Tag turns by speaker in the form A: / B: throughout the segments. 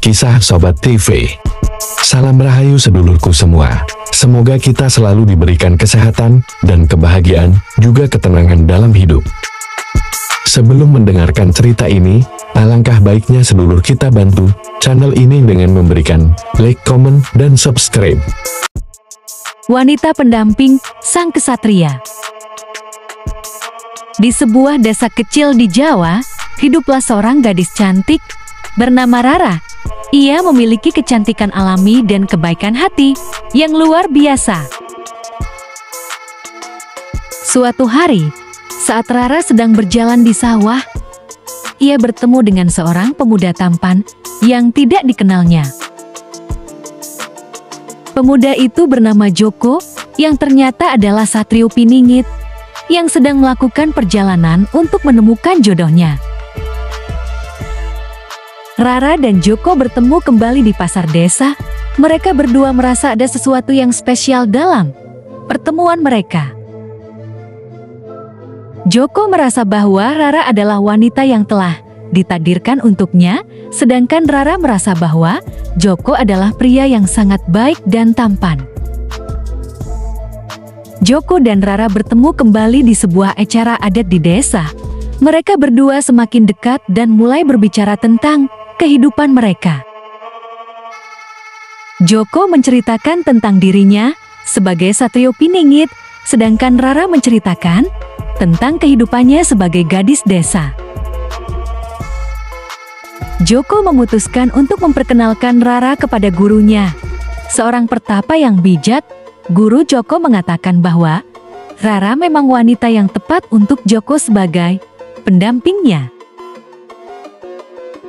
A: Kisah Sobat TV. Salam rahayu sedulurku semua. Semoga kita selalu diberikan kesehatan dan kebahagiaan, juga ketenangan dalam hidup. Sebelum mendengarkan cerita ini, alangkah baiknya sedulur kita bantu channel ini dengan memberikan like, komen, dan subscribe.
B: Wanita pendamping sang kesatria. Di sebuah desa kecil di Jawa, hiduplah seorang gadis cantik bernama Rara. Ia memiliki kecantikan alami dan kebaikan hati yang luar biasa. Suatu hari, saat Rara sedang berjalan di sawah, ia bertemu dengan seorang pemuda tampan yang tidak dikenalnya. Pemuda itu bernama Joko, yang ternyata adalah Satrio Piningit, yang sedang melakukan perjalanan untuk menemukan jodohnya. Rara dan Joko bertemu kembali di pasar desa. Mereka berdua merasa ada sesuatu yang spesial dalam pertemuan mereka. Joko merasa bahwa Rara adalah wanita yang telah ditakdirkan untuknya, sedangkan Rara merasa bahwa Joko adalah pria yang sangat baik dan tampan. Joko dan Rara bertemu kembali di sebuah acara adat di desa. Mereka berdua semakin dekat dan mulai berbicara tentang kehidupan mereka. Joko menceritakan tentang dirinya sebagai Satrio Piningit, sedangkan Rara menceritakan tentang kehidupannya sebagai gadis desa. Joko memutuskan untuk memperkenalkan Rara kepada gurunya, seorang pertapa yang bijak. Guru Joko mengatakan bahwa Rara memang wanita yang tepat untuk Joko sebagai pendampingnya.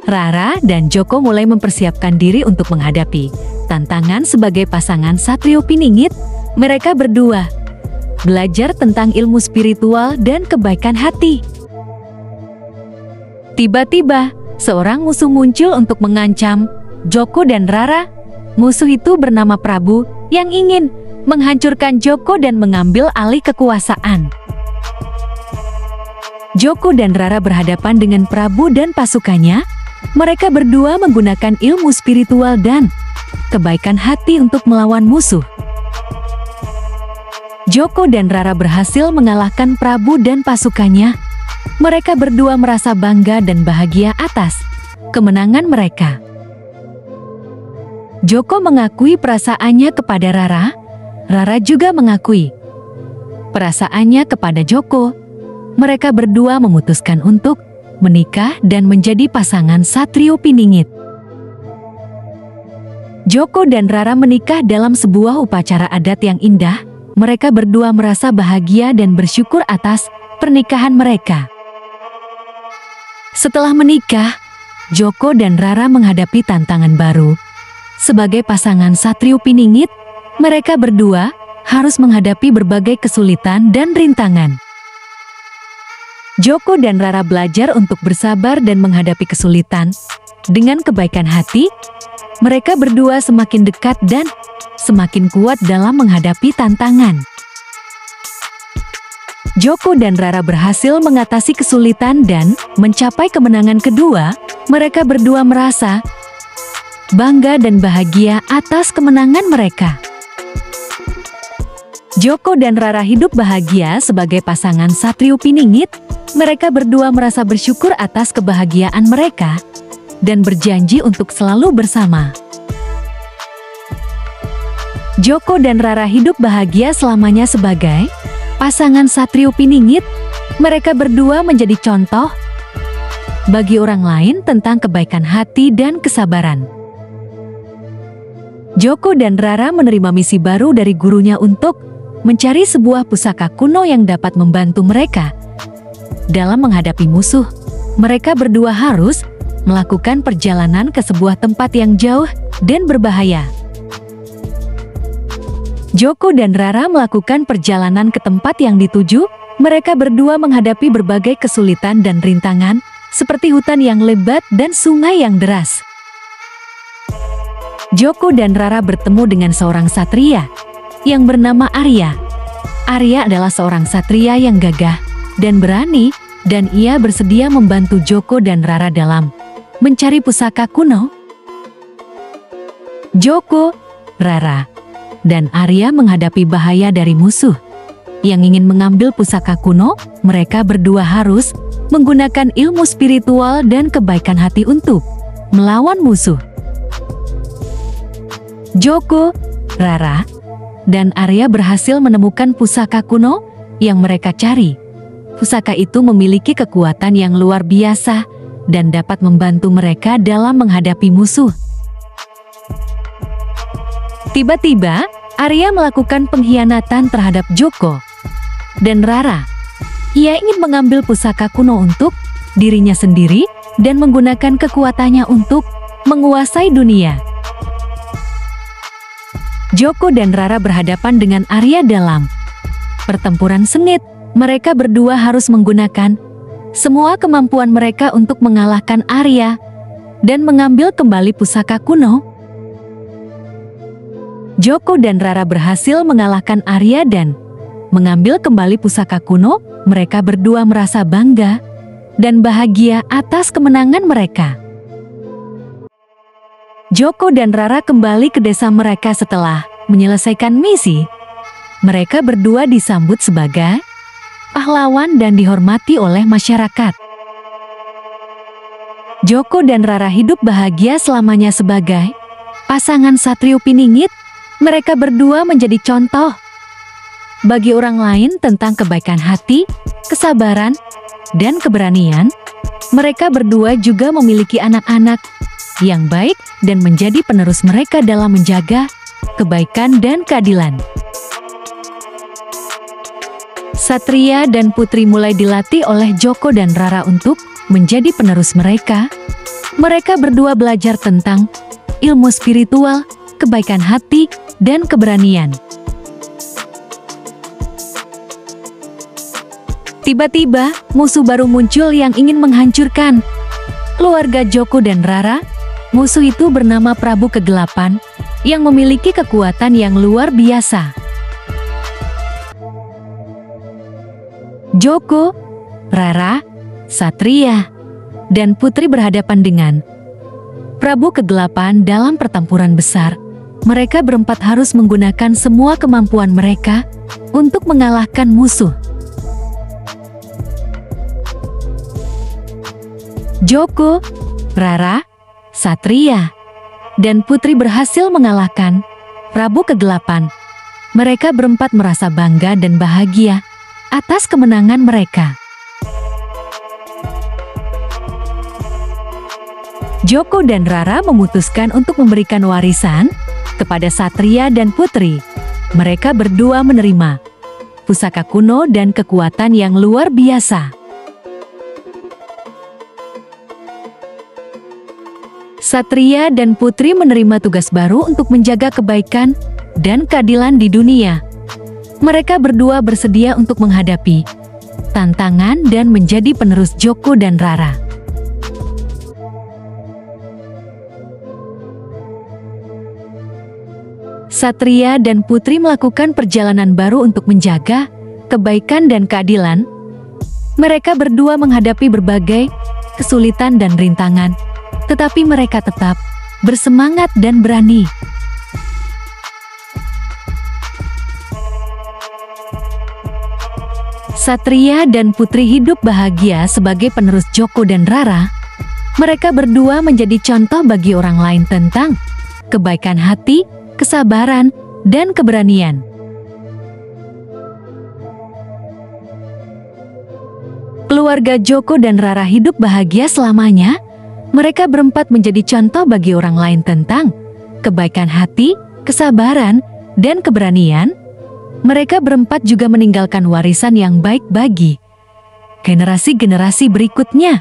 B: Rara dan Joko mulai mempersiapkan diri untuk menghadapi tantangan sebagai pasangan Satrio Piningit. Mereka berdua belajar tentang ilmu spiritual dan kebaikan hati. Tiba-tiba, seorang musuh muncul untuk mengancam Joko dan Rara. Musuh itu bernama Prabu, yang ingin menghancurkan Joko dan mengambil alih kekuasaan. Joko dan Rara berhadapan dengan Prabu dan pasukannya. Mereka berdua menggunakan ilmu spiritual dan kebaikan hati untuk melawan musuh. Joko dan Rara berhasil mengalahkan Prabu dan pasukannya. Mereka berdua merasa bangga dan bahagia atas kemenangan mereka. Joko mengakui perasaannya kepada Rara. Rara juga mengakui perasaannya kepada Joko. Mereka berdua memutuskan untuk menikah dan menjadi pasangan Satrio Piningit. Joko dan Rara menikah dalam sebuah upacara adat yang indah. Mereka berdua merasa bahagia dan bersyukur atas pernikahan mereka. Setelah menikah, Joko dan Rara menghadapi tantangan baru. Sebagai pasangan Satrio Piningit, mereka berdua harus menghadapi berbagai kesulitan dan rintangan. Joko dan Rara belajar untuk bersabar dan menghadapi kesulitan. Dengan kebaikan hati, mereka berdua semakin dekat dan semakin kuat dalam menghadapi tantangan. Joko dan Rara berhasil mengatasi kesulitan dan mencapai kemenangan kedua. Mereka berdua merasa bangga dan bahagia atas kemenangan mereka. Joko dan Rara hidup bahagia sebagai pasangan Satrio Piningit. Mereka berdua merasa bersyukur atas kebahagiaan mereka dan berjanji untuk selalu bersama. Joko dan Rara hidup bahagia selamanya sebagai pasangan Satrio Piningit. Mereka berdua menjadi contoh bagi orang lain tentang kebaikan hati dan kesabaran. Joko dan Rara menerima misi baru dari gurunya untuk mencari sebuah pusaka kuno yang dapat membantu mereka dalam menghadapi musuh. Mereka berdua harus melakukan perjalanan ke sebuah tempat yang jauh dan berbahaya. Joko dan Rara melakukan perjalanan ke tempat yang dituju. Mereka berdua menghadapi berbagai kesulitan dan rintangan, seperti hutan yang lebat dan sungai yang deras. Joko dan Rara bertemu dengan seorang satria yang bernama Arya. Arya adalah seorang satria yang gagah dan berani, dan ia bersedia membantu Joko dan Rara dalam mencari pusaka kuno. Joko, Rara, dan Arya menghadapi bahaya dari musuh yang ingin mengambil pusaka kuno. Mereka berdua harus menggunakan ilmu spiritual dan kebaikan hati untuk melawan musuh. Joko, Rara, dan Arya berhasil menemukan pusaka kuno yang mereka cari. Pusaka itu memiliki kekuatan yang luar biasa dan dapat membantu mereka dalam menghadapi musuh. Tiba-tiba, Arya melakukan pengkhianatan terhadap Joko dan Rara. Ia ingin mengambil pusaka kuno untuk dirinya sendiri dan menggunakan kekuatannya untuk menguasai dunia. Joko dan Rara berhadapan dengan Arya dalam pertempuran sengit. Mereka berdua harus menggunakan semua kemampuan mereka untuk mengalahkan Arya dan mengambil kembali pusaka kuno. Joko dan Rara berhasil mengalahkan Arya dan mengambil kembali pusaka kuno. Mereka berdua merasa bangga dan bahagia atas kemenangan mereka. Joko dan Rara kembali ke desa mereka setelah menyelesaikan misi. Mereka berdua disambut sebagai pahlawan dan dihormati oleh masyarakat. Joko dan Rara hidup bahagia selamanya sebagai pasangan Satrio Piningit. Mereka berdua menjadi contoh bagi orang lain tentang kebaikan hati, kesabaran, dan keberanian. Mereka berdua juga memiliki anak-anak yang baik dan menjadi penerus mereka dalam menjaga kebaikan dan keadilan. Satria dan Putri mulai dilatih oleh Joko dan Rara untuk menjadi penerus mereka. Mereka berdua belajar tentang ilmu spiritual, kebaikan hati, dan keberanian. Tiba-tiba, musuh baru muncul yang ingin menghancurkan keluarga Joko dan Rara. Musuh itu bernama Prabu Kegelapan yang memiliki kekuatan yang luar biasa. Joko, Rara, Satria, dan Putri berhadapan dengan Prabu Kegelapan dalam pertempuran besar. Mereka berempat harus menggunakan semua kemampuan mereka untuk mengalahkan musuh. Joko, Rara, Satria, dan Putri berhasil mengalahkan Prabu Kegelapan. Mereka berempat merasa bangga dan bahagia atas kemenangan mereka. Joko dan Rara memutuskan untuk memberikan warisan kepada Satria dan Putri. Mereka berdua menerima pusaka kuno dan kekuatan yang luar biasa. Satria dan Putri menerima tugas baru untuk menjaga kebaikan dan keadilan di dunia. Mereka berdua bersedia untuk menghadapi tantangan dan menjadi penerus Joko dan Rara. Satria dan Putri melakukan perjalanan baru untuk menjaga kebaikan dan keadilan. Mereka berdua menghadapi berbagai kesulitan dan rintangan, tetapi mereka tetap bersemangat dan berani. Satria dan Putri hidup bahagia sebagai penerus Joko dan Rara. Mereka berdua menjadi contoh bagi orang lain tentang kebaikan hati, kesabaran, dan keberanian. Keluarga Joko dan Rara hidup bahagia selamanya. Mereka berempat menjadi contoh bagi orang lain tentang kebaikan hati, kesabaran, dan keberanian. Mereka berempat juga meninggalkan warisan yang baik bagi generasi-generasi berikutnya.